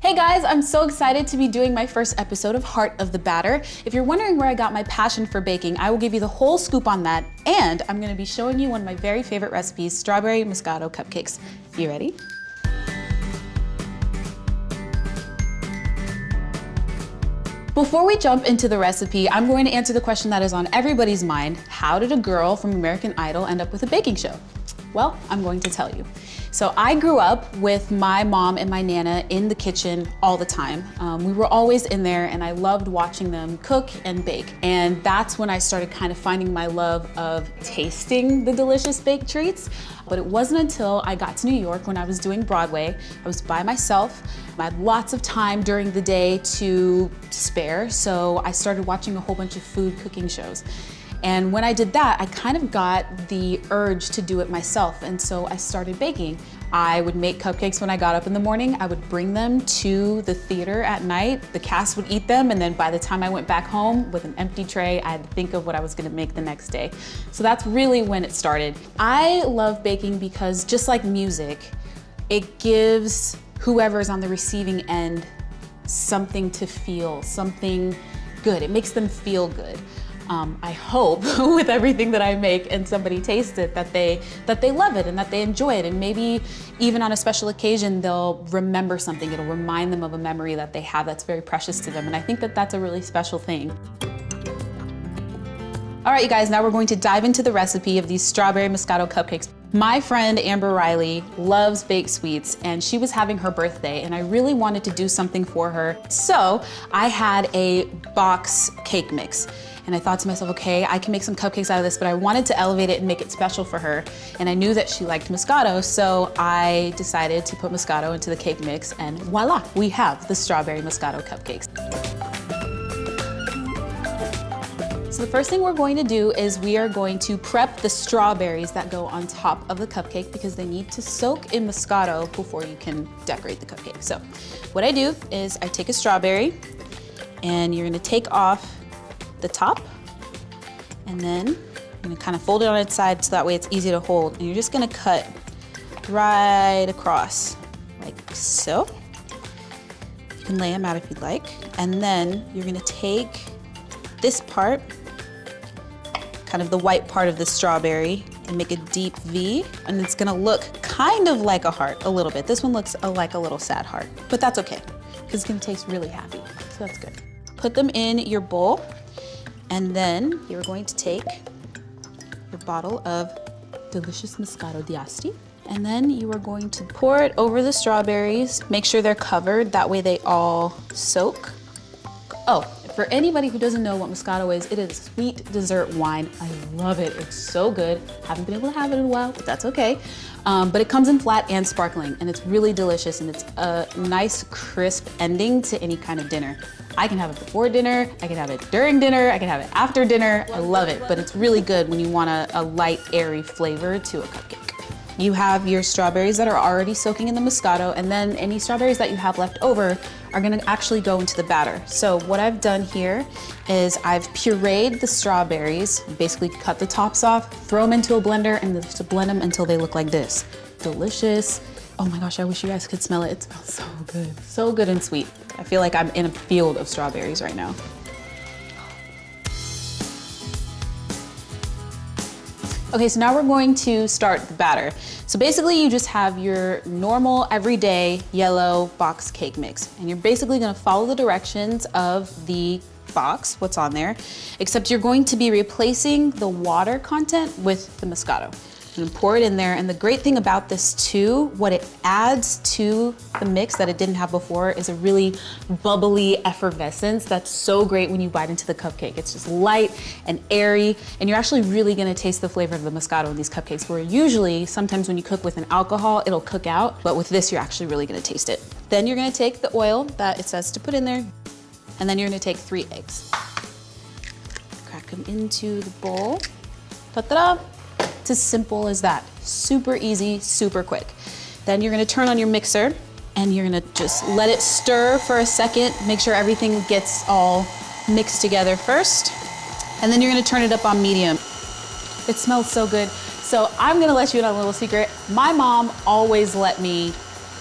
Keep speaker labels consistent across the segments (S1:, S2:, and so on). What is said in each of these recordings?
S1: Hey guys, I'm so excited to be doing my first episode of Heart of the Batter. If you're wondering where I got my passion for baking, I will give you the whole scoop on that, and I'm gonna be showing you one of my very favorite recipes, strawberry Moscato cupcakes. You ready? Before we jump into the recipe, I'm going to answer the question that is on everybody's mind. How did a girl from American Idol end up with a baking show? Well, I'm going to tell you. So I grew up with my mom and my Nana in the kitchen all the time. We were always in there and I loved watching them cook and bake. And that's when I started kind of finding my love of tasting the delicious baked treats. But it wasn't until I got to New York when I was doing Broadway. I was by myself. I had lots of time during the day to spare. So I started watching a whole bunch of food cooking shows. And when I did that, I kind of got the urge to do it myself. And so I started baking. I would make cupcakes when I got up in the morning. I would bring them to the theater at night. The cast would eat them. And then by the time I went back home with an empty tray, I had to think of what I was gonna make the next day. So that's really when it started. I love baking because just like music, it gives whoever's on the receiving end something to feel, something good. It makes them feel good. I hope with everything that I make and somebody tastes it that they love it and that they enjoy it, and maybe even on a special occasion they'll remember something. It'll remind them of a memory that they have that's very precious to them, and I think that that's a really special thing. All right, you guys, now we're going to dive into the recipe of these strawberry Moscato cupcakes. My friend Amber Riley loves baked sweets, and she was having her birthday, and I really wanted to do something for her. So I had a box cake mix. And I thought to myself, okay, I can make some cupcakes out of this, but I wanted to elevate it and make it special for her. And I knew that she liked Moscato, so I decided to put Moscato into the cake mix, and voila, we have the strawberry Moscato cupcakes. So the first thing we're going to do is we are going to prep the strawberries that go on top of the cupcake because they need to soak in Moscato before you can decorate the cupcake. So what I do is I take a strawberry, and you're gonna take off the top, and then you're gonna kind of fold it on its side so that way it's easy to hold, and you're just gonna cut right across like so. You can lay them out if you'd like, and then you're gonna take this part, kind of the white part of the strawberry, and make a deep V, and it's gonna look kind of like a heart a little bit. This one looks like a little sad heart, but that's okay because it's gonna taste really happy, so that's good. Put them in your bowl. And then you're going to take your bottle of delicious Moscato d'Asti, and then you are going to pour it over the strawberries. Make sure they're covered, that way they all soak. Oh, for anybody who doesn't know what Moscato is, it is a sweet dessert wine. I love it, it's so good. Haven't been able to have it in a while, but that's okay. But it comes in flat and sparkling, and it's really delicious, and it's a nice crisp ending to any kind of dinner. I can have it before dinner, I can have it during dinner, I can have it after dinner. I love it, but it's really good when you want a light, airy flavor to a cupcake. You have your strawberries that are already soaking in the Moscato, and then any strawberries that you have left over are gonna actually go into the batter. So what I've done here is I've pureed the strawberries, basically cut the tops off, throw them into a blender, and just blend them until they look like this. Delicious. Oh my gosh, I wish you guys could smell it. It smells so good. So good and sweet. I feel like I'm in a field of strawberries right now. Okay, so now we're going to start the batter. So basically you just have your normal everyday yellow box cake mix, and you're basically gonna follow the directions of the box, what's on there, except you're going to be replacing the water content with the Moscato. And pour it in there, and the great thing about this too, what it adds to the mix that it didn't have before is a really bubbly effervescence that's so great when you bite into the cupcake. It's just light and airy, and you're actually really gonna taste the flavor of the Moscato in these cupcakes, where usually, sometimes when you cook with an alcohol, it'll cook out, but with this, you're actually really gonna taste it. Then you're gonna take the oil that it says to put in there, and then you're gonna take 3 eggs. Crack them into the bowl. Ta-da! It's as simple as that. Super easy, super quick. Then you're gonna turn on your mixer, and you're gonna just let it stir for a second. Make sure everything gets all mixed together first. And then you're gonna turn it up on medium. It smells so good. So I'm gonna let you in on a little secret. My mom always let me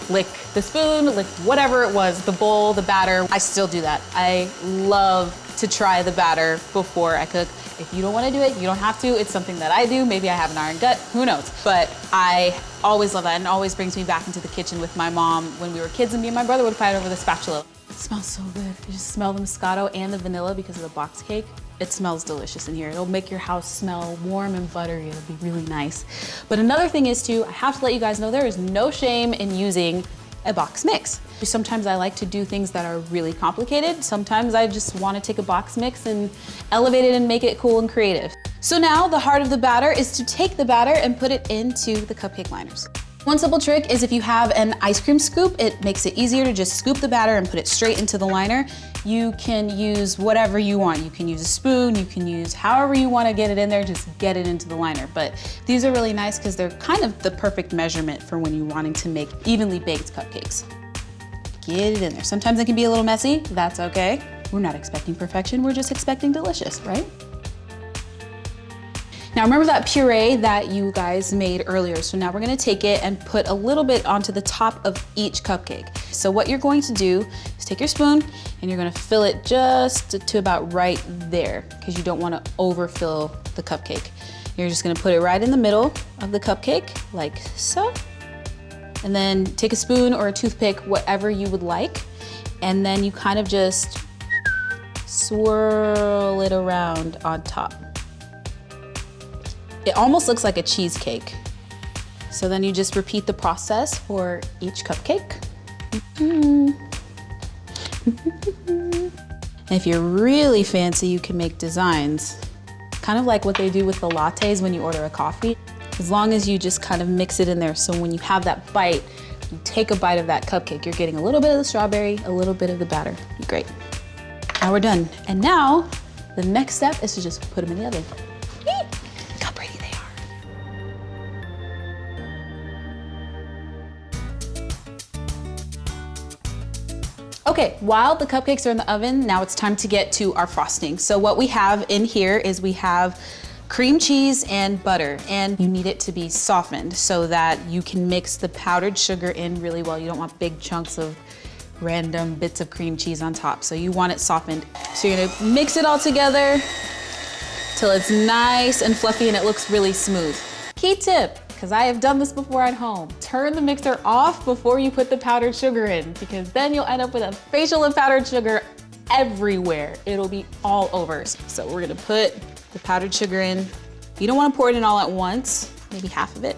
S1: lick the spoon, lick whatever it was, the bowl, the batter. I still do that. I love to try the batter before I cook. If you don't want to do it, you don't have to. It's something that I do. Maybe I have an iron gut, who knows? But I always love that, and it always brings me back into the kitchen with my mom when we were kids, and me and my brother would fight over the spatula. It smells so good. You just smell the Moscato and the vanilla because of the box cake. It smells delicious in here. It'll make your house smell warm and buttery. It'll be really nice. But another thing is too, I have to let you guys know there is no shame in using a box mix. Sometimes I like to do things that are really complicated. Sometimes I just want to take a box mix and elevate it and make it cool and creative. So now the heart of the batter is to take the batter and put it into the cupcake liners. One simple trick is if you have an ice cream scoop, it makes it easier to just scoop the batter and put it straight into the liner. You can use whatever you want. You can use a spoon, you can use however you want to get it in there, just get it into the liner. But these are really nice because they're kind of the perfect measurement for when you're wanting to make evenly baked cupcakes. Get it in there. Sometimes it can be a little messy, that's okay. We're not expecting perfection, we're just expecting delicious, right? Now remember that puree that you guys made earlier. So now we're gonna take it and put a little bit onto the top of each cupcake. So what you're going to do is take your spoon and you're gonna fill it just to about right there because you don't wanna overfill the cupcake. You're just gonna put it right in the middle of the cupcake, like so. And then take a spoon or a toothpick, whatever you would like. And then you kind of just swirl it around on top. It almost looks like a cheesecake. So then you just repeat the process for each cupcake. And if you're really fancy, you can make designs. Kind of like what they do with the lattes when you order a coffee. As long as you just kind of mix it in there, so when you have that bite, you take a bite of that cupcake, you're getting a little bit of the strawberry, a little bit of the batter. Great. Now we're done. And now, the next step is to just put them in the oven. Look how pretty they are. Okay, while the cupcakes are in the oven, now it's time to get to our frosting. So what we have in here is we have cream cheese and butter, and you need it to be softened so that you can mix the powdered sugar in really well. You don't want big chunks of random bits of cream cheese on top, so you want it softened. So you're gonna mix it all together till it's nice and fluffy and it looks really smooth. Key tip, because I have done this before at home, turn the mixer off before you put the powdered sugar in, because then you'll end up with a facial of powdered sugar everywhere. It'll be all over. So we're gonna put the powdered sugar in. You don't want to pour it in all at once, maybe half of it.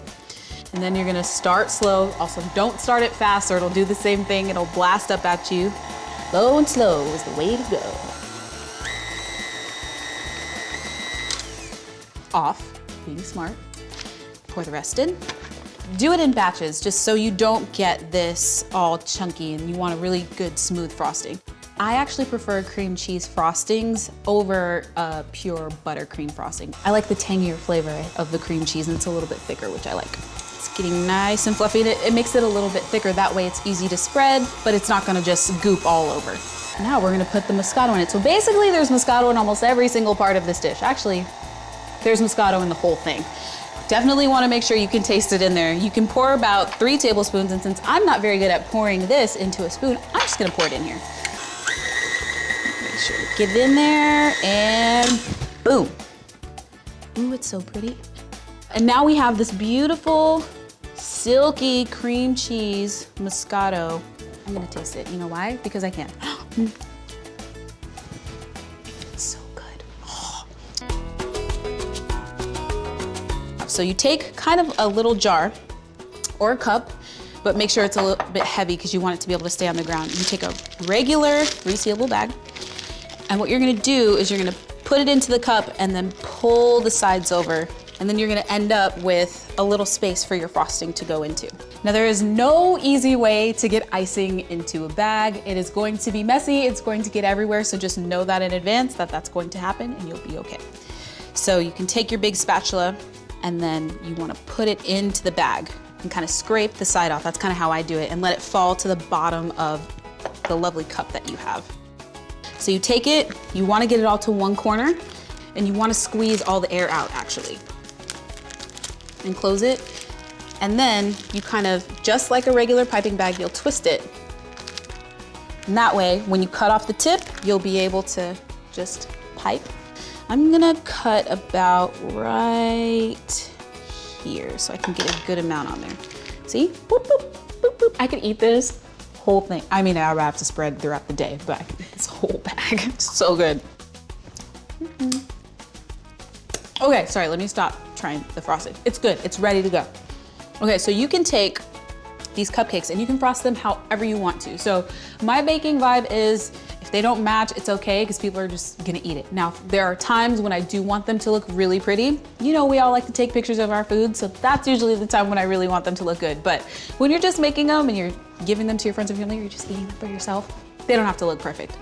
S1: And then you're gonna start slow. Also, don't start it fast or it'll do the same thing. It'll blast up at you. Low and slow is the way to go. Off, being smart. Pour the rest in. Do it in batches, just so you don't get this all chunky and you want a really good smooth frosting. I actually prefer cream cheese frostings over pure buttercream frosting. I like the tangier flavor of the cream cheese, and it's a little bit thicker, which I like. It's getting nice and fluffy, and it makes it a little bit thicker. That way it's easy to spread, but it's not gonna just goop all over. Now we're gonna put the Moscato in it. So basically there's Moscato in almost every single part of this dish. Actually, there's Moscato in the whole thing. Definitely wanna make sure you can taste it in there. You can pour about 3 tablespoons, and since I'm not very good at pouring this into a spoon, I'm just gonna pour it in here. Make sure to get it in there, and boom. Ooh, it's so pretty. And now we have this beautiful, silky cream cheese Moscato. I'm gonna taste it. You know why? Because I can. It's so good. Oh. So you take kind of a little jar or a cup, but make sure it's a little bit heavy because you want it to be able to stay on the ground. You take a regular resealable bag, and what you're gonna do is you're gonna put it into the cup and then pull the sides over, and then you're gonna end up with a little space for your frosting to go into. Now there is no easy way to get icing into a bag. It is going to be messy, it's going to get everywhere, so just know that in advance that that's going to happen and you'll be okay. So you can take your big spatula and then you wanna put it into the bag and kind of scrape the side off. That's kind of how I do it, and let it fall to the bottom of the lovely cup that you have. So you take it, you wanna get it all to one corner, and you wanna squeeze all the air out actually. And close it, And then you kind of, just like a regular piping bag, you'll twist it. And that way, when you cut off the tip, you'll be able to just pipe. I'm gonna cut about right here so I can get a good amount on there. See? Boop, boop, boop, boop. I could eat this whole thing. I mean, I would have to spread throughout the day, but I could eat this whole bag. It's so good. Okay, sorry, let me stop trying the frosting. It's good, it's ready to go. Okay, so you can take these cupcakes and you can frost them however you want to. So my baking vibe is, if they don't match, it's okay, because people are just gonna eat it. Now, there are times when I do want them to look really pretty. You know, we all like to take pictures of our food, so that's usually the time when I really want them to look good. But when you're just making them and you're giving them to your friends and family, or you're just eating them for yourself, they don't have to look perfect.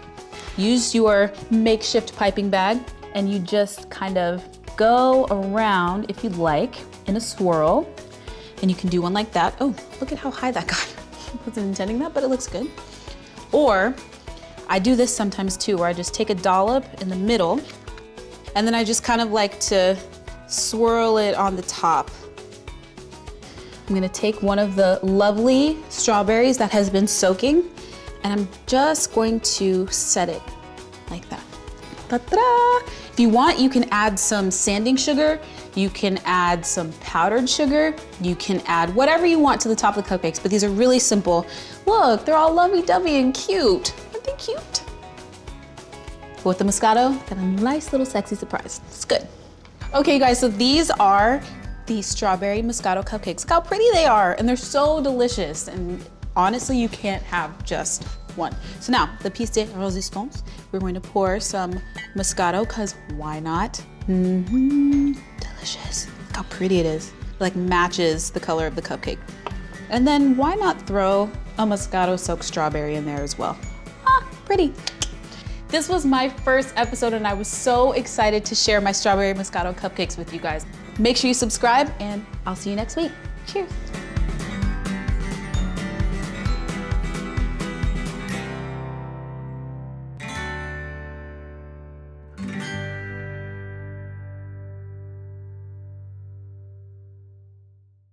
S1: Use your makeshift piping bag and you just kind of go around, if you'd like, in a swirl. And you can do one like that. Oh, look at how high that got. I wasn't intending that, but it looks good. Or I do this sometimes too, where I just take a dollop in the middle, and then I just kind of like to swirl it on the top. I'm gonna take one of the lovely strawberries that has been soaking, and I'm just going to set it like that. Ta-da! If you want, you can add some sanding sugar, you can add some powdered sugar, you can add whatever you want to the top of the cupcakes, but these are really simple. Look, they're all lovey-dovey and cute. Aren't they cute? But with the Moscato, got a nice little sexy surprise. It's good. Okay, you guys, so these are the strawberry Moscato cupcakes. Look how pretty they are, and they're so delicious. And honestly, you can't have just one. So now, the piece de resistance, we're going to pour some Moscato, because why not? Delicious. Look how pretty it is. It like matches the color of the cupcake. And then why not throw a Moscato soaked strawberry in there as well? Ah, pretty. This was my first episode and I was so excited to share my strawberry Moscato cupcakes with you guys. Make sure you subscribe and I'll see you next week. Cheers.